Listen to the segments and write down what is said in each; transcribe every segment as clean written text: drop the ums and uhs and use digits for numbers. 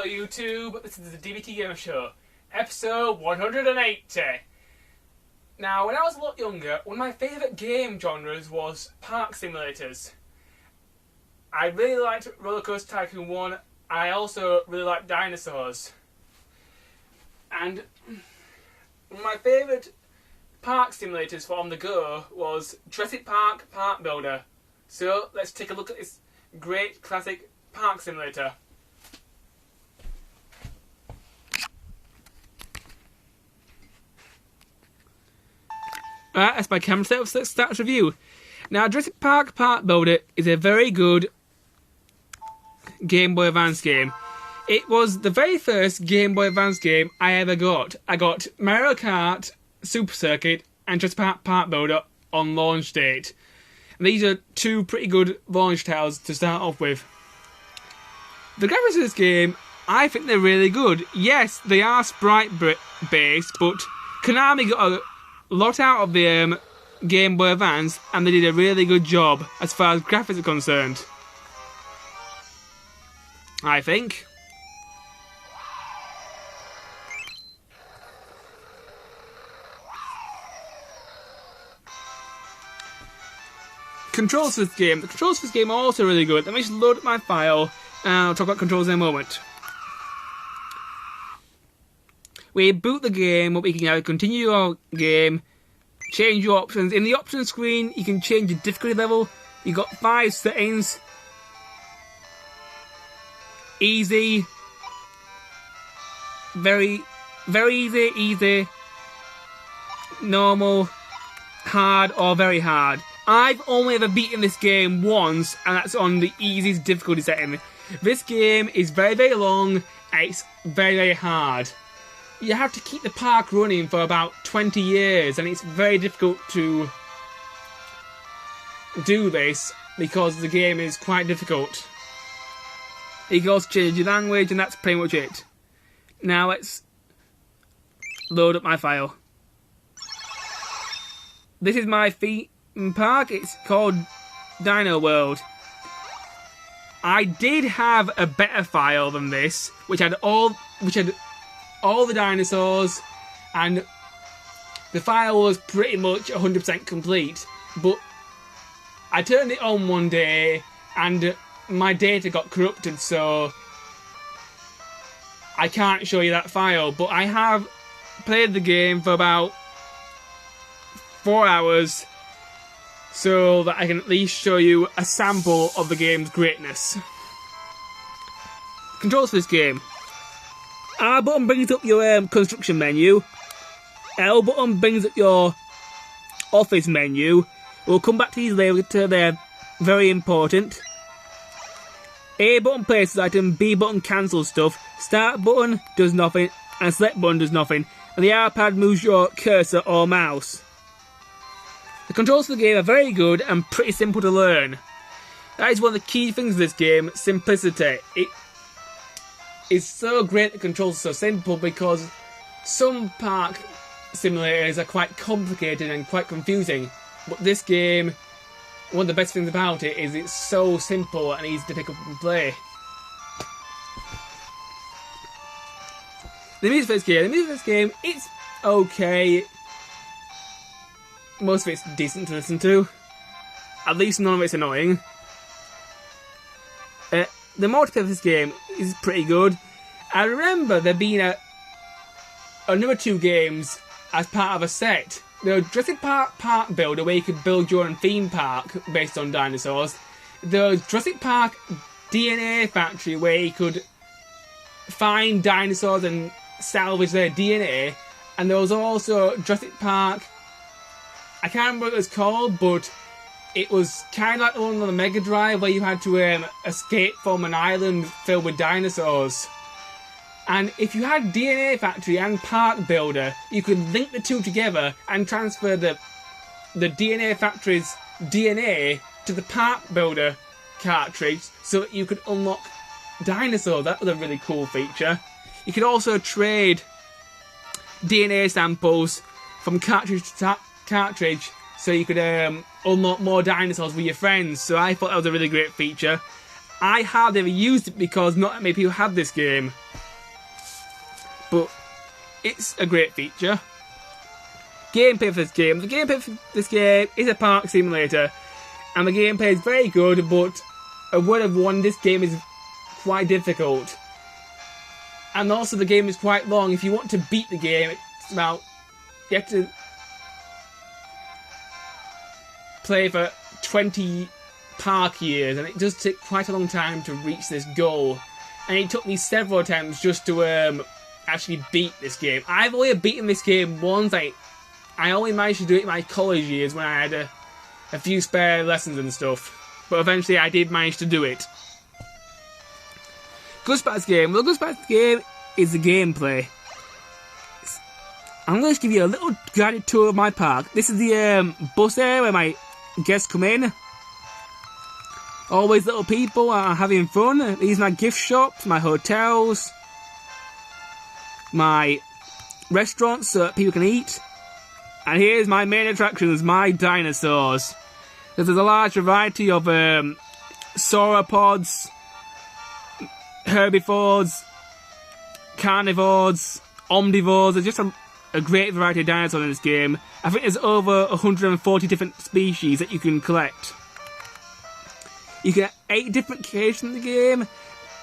YouTube, this is the Dbtgamer show, episode 180. Now, when I was a lot younger, one of my favourite game genres was park simulators. I really liked Roller Coaster Tycoon 1, I also really liked dinosaurs. And one of my favourite park simulators for on the go was Jurassic Park Park Builder. So, let's take a look at this great classic park simulator. That's my camera setup, so let's start review. Now, Jurassic Park Park Builder is a very good Game Boy Advance game. It was the very first Game Boy Advance game I ever got. I got Mario Kart, Super Circuit, and Jurassic Park Park Builder on launch date. And these are two pretty good launch titles to start off with. The graphics of this game, I think they're really good. Yes, they are sprite-based, but Konami got a lot out of the Game Boy Advance, and they did a really good job as far as graphics are concerned, I think. Controls for this game. The controls for this game are also really good. Let me just load up my file and I'll talk about controls in a moment. We boot the game, but we can either continue our game, change your options. In the options screen, you can change the difficulty level. You've got 5 settings. Easy. Very easy. Normal. Hard or very hard. I've only ever beaten this game once, and that's on the easiest difficulty setting. This game is very long, and it's very hard. You have to keep the park running for about 20 years, and it's very difficult to do this because the game is quite difficult. You can also change your language, and that's pretty much it. Now let's load up my file. This is my theme park. It's called Dino World. I did have a better file than this, which had all the dinosaurs, and the file was pretty much 100% complete, but I turned it on one day and my data got corrupted, so I can't show you that file, but I have played the game for about 4 hours so that I can at least show you a sample of the game's greatness. Controls for this game. R button brings up your construction menu. L button brings up your office menu. We'll come back to these later, they're very important. A button places item, B button cancels stuff, start button does nothing, and select button does nothing, and the R pad moves your cursor or mouse. The controls for the game are very good and pretty simple to learn. That is one of the key things of this game, simplicity. It is so great the controls are so simple because some park simulators are quite complicated and quite confusing. But this game, one of the best things about it is it's so simple and easy to pick up and play. The music for this game, it's okay. Most of it's decent to listen to. At least none of it's annoying. The multiplayer of this game is pretty good. I remember there being another 2 games as part of a set. There was Jurassic Park Park Builder, where you could build your own theme park based on dinosaurs. There was Jurassic Park DNA Factory, where you could find dinosaurs and salvage their DNA. And there was also Jurassic Park, I can't remember what it was called, but it was kind of like the one on the Mega Drive where you had to escape from an island filled with dinosaurs. And if you had DNA Factory and Park Builder, you could link the two together and transfer the DNA Factory's DNA to the Park Builder cartridge so that you could unlock dinosaurs. That was a really cool feature. You could also trade DNA samples from cartridge to cartridge so you could unlock more dinosaurs with your friends. So I thought that was a really great feature. I hardly ever used it because not that many people have this game. But it's a great feature. Gameplay for this game. The gameplay for this game is a park simulator. And the gameplay is very good, but a word of warning, this game is quite difficult. And also the game is quite long. If you want to beat the game, it's about... You have to play for 20 park years, and it does take quite a long time to reach this goal. And it took me several attempts just to actually beat this game. I've only beaten this game once. I only managed to do it in my college years when I had a few spare lessons and stuff. But eventually I did manage to do it. Good about this game. Well, good about this game is the gameplay. I'm going to give you a little guided tour of my park. This is the bus area where my guests come in. Always little people are having fun. These are my gift shops, my hotels, my restaurants so that people can eat. And here's my main attractions, my dinosaurs. There's a large variety of sauropods, herbivores, carnivores, omnivores. There's just a great variety of dinosaurs in this game. I think there's over 140 different species that you can collect. You get 8 different caves in the game.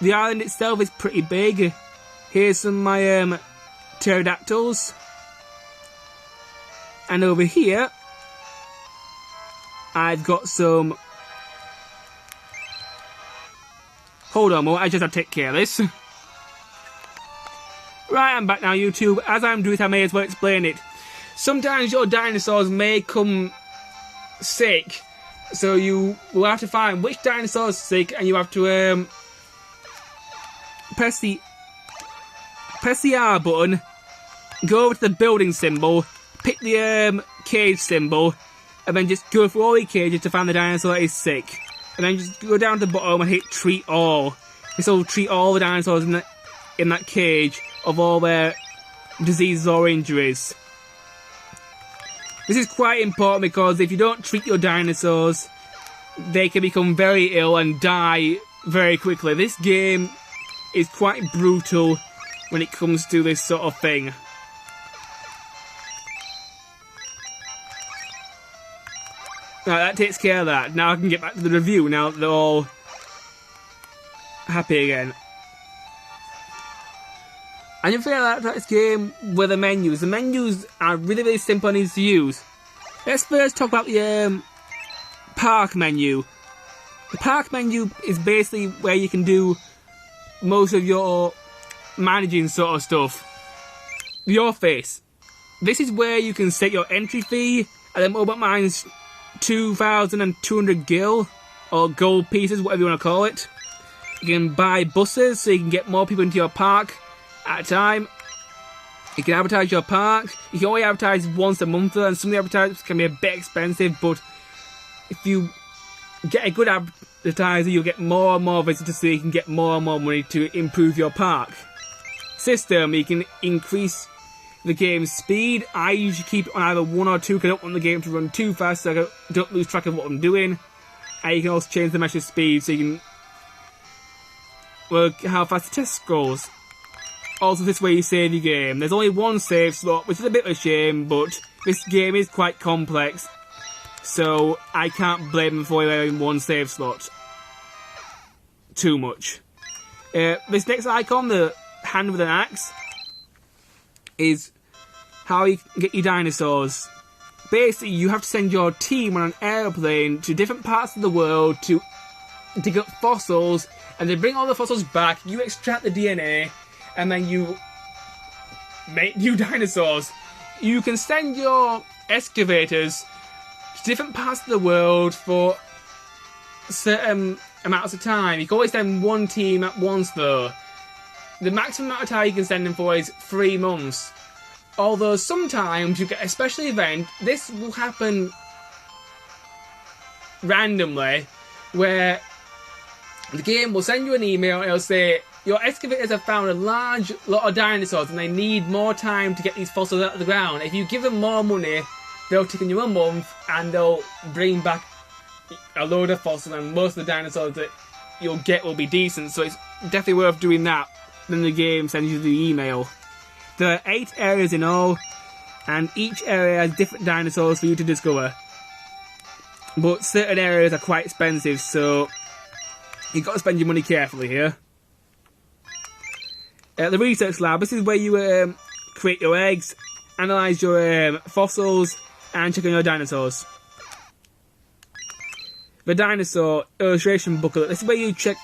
The island itself is pretty big. Here's some of my pterodactyls. And over here, I've got some... Hold on a moment, I just have to take care of this. Right, I'm back now, YouTube. As I'm doing it, I may as well explain it. Sometimes your dinosaurs may come sick, so you will have to find which dinosaur is sick, and you have to press the R button, go over to the building symbol, pick the cage symbol, and then just go through all the cages to find the dinosaur that is sick. And then just go down to the bottom and hit treat all. This will treat all the dinosaurs in that cage of all their diseases or injuries. This is quite important because if you don't treat your dinosaurs, they can become very ill and die very quickly. This game is quite brutal when it comes to this sort of thing. Right, that takes care of that. Now I can get back to the review now that they're all happy again. And you feel like this game with the menus. The menus are really, really simple and easy to use. Let's first talk about the park menu. The park menu is basically where you can do most of your managing sort of stuff. Your face. This is where you can set your entry fee, and then mobile mine's 2,200 gil, or gold pieces, whatever you want to call it. You can buy buses so you can get more people into your park at a time. You can advertise your park. You can only advertise once a month, and some of the advertisements can be a bit expensive, but if you get a good advertiser, you'll get more and more visitors, so you can get more and more money to improve your park. System, you can increase the game's speed. I usually keep it on either 1 or 2 because I don't want the game to run too fast so I don't lose track of what I'm doing. And you can also change the measure speed so you can work how fast the test goes. Also, this way you save your game. There's only one save slot, which is a bit of a shame, but this game is quite complex, so I can't blame them for having one save slot too much. This next icon, the hand with an axe, is how you get your dinosaurs. Basically, you have to send your team on an aeroplane to different parts of the world to dig up fossils, and they bring all the fossils back, you extract the DNA, and then you make new dinosaurs. You can send your excavators to different parts of the world for certain amounts of time. You can always send one team at once though. The maximum amount of time you can send them for is 3 months. Although sometimes you get a special event, this will happen randomly, where the game will send you an email and it'll say, your excavators have found a large lot of dinosaurs and they need more time to get these fossils out of the ground. If you give them more money, they'll take you a month and they'll bring back a load of fossils, and most of the dinosaurs that you'll get will be decent, so it's definitely worth doing that. Then the game sends you the email. There are 8 areas in all, and each area has different dinosaurs for you to discover. But certain areas are quite expensive, so you've got to spend your money carefully here. The research lab, this is where you create your eggs, analyse your fossils, and check on your dinosaurs. The dinosaur illustration booklet, this is where you check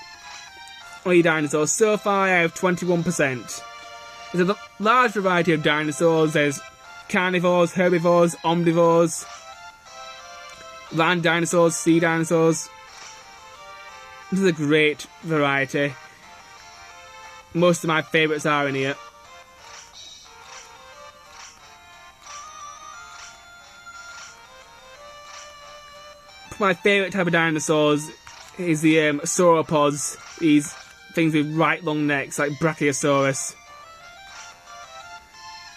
on your dinosaurs. So far I have 21%. There's a large variety of dinosaurs. There's carnivores, herbivores, omnivores, land dinosaurs, sea dinosaurs. This is a great variety. Most of my favourites are in here. My favourite type of dinosaurs is the sauropods. These things with right long necks, like Brachiosaurus.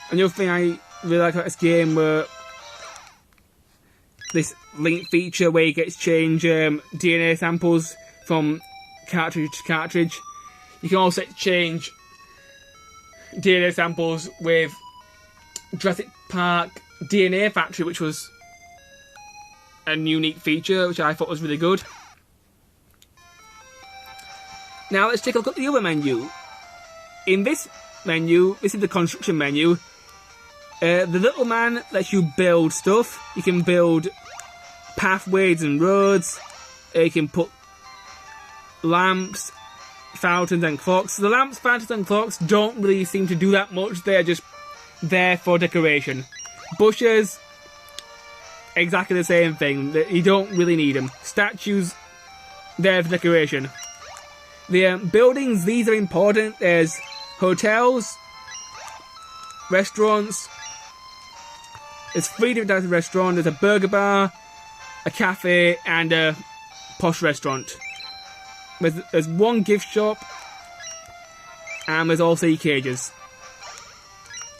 Another thing I really like about this game were this link feature where you get to change DNA samples from cartridge to cartridge. You can also change DNA samples with Jurassic Park DNA Factory, which was a unique feature, which I thought was really good. Now let's take a look at the other menu. In this menu, this is the construction menu. The little man lets you build stuff. You can build pathways and roads. You can put lamps, fountains and clocks. The lamps, fountains and clocks don't really seem to do that much. They're just there for decoration. Bushes, exactly the same thing. You don't really need them. Statues, there for decoration. The buildings, these are important. There's hotels, restaurants. There's 3 different types of restaurants. There's a burger bar, a cafe, and a posh restaurant. There's 1 gift shop, and there's also cages.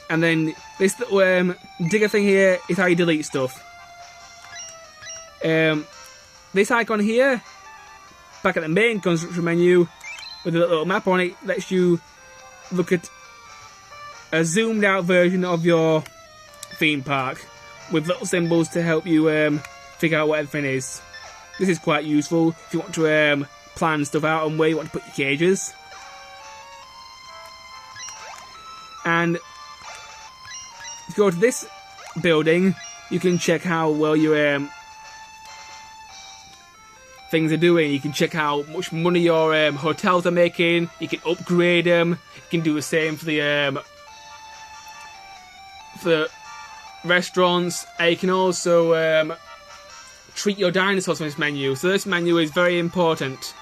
And then this little digger thing here is how you delete stuff. This icon here, back at the main construction menu, with a little map on it, lets you look at a zoomed out version of your theme park with little symbols to help you figure out what everything is. This is quite useful if you want to plan stuff out on where you want to put your cages. And if you go to this building, you can check how well your things are doing. You can check how much money your hotels are making. You can upgrade them. You can do the same for the restaurants. And you can also treat your dinosaurs from this menu. So this menu is very important.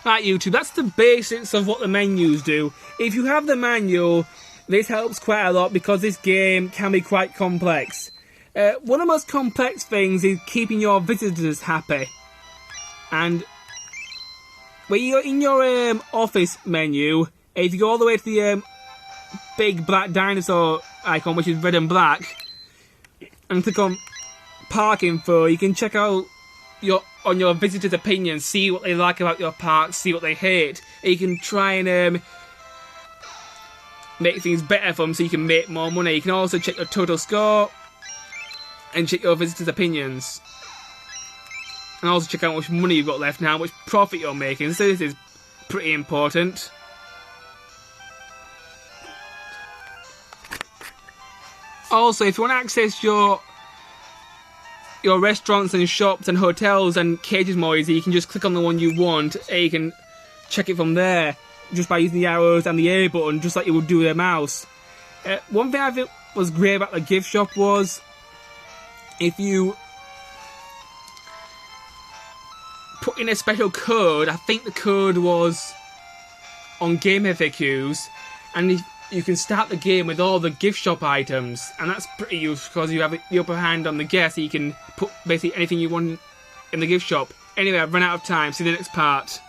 Right, YouTube, that's the basics of what the menus do. If you have the manual, this helps quite a lot because this game can be quite complex. One of the most complex things is keeping your visitors happy. And when you're in your office menu, if you go all the way to the big black dinosaur icon, which is red and black, and click on park info, you can check out on your visitors' opinions, see what they like about your park, see what they hate. And you can try and make things better for them so you can make more money. You can also check your total score and check your visitors' opinions. And also check out how much money you've got left now, how much profit you're making. So this is pretty important. Also, if you want to access your restaurants and shops and hotels and cages more easy, you can just click on the one you want and you can check it from there just by using the arrows and the A button, just like you would do with a mouse. One thing I think was great about the gift shop was if you put in a special code, I think the code was on game FAQs, and you can start the game with all the gift shop items, and that's pretty useful because you have the upper hand on the guess, so you can put basically anything you want in the gift shop. Anyway, I've run out of time, see you in the next part.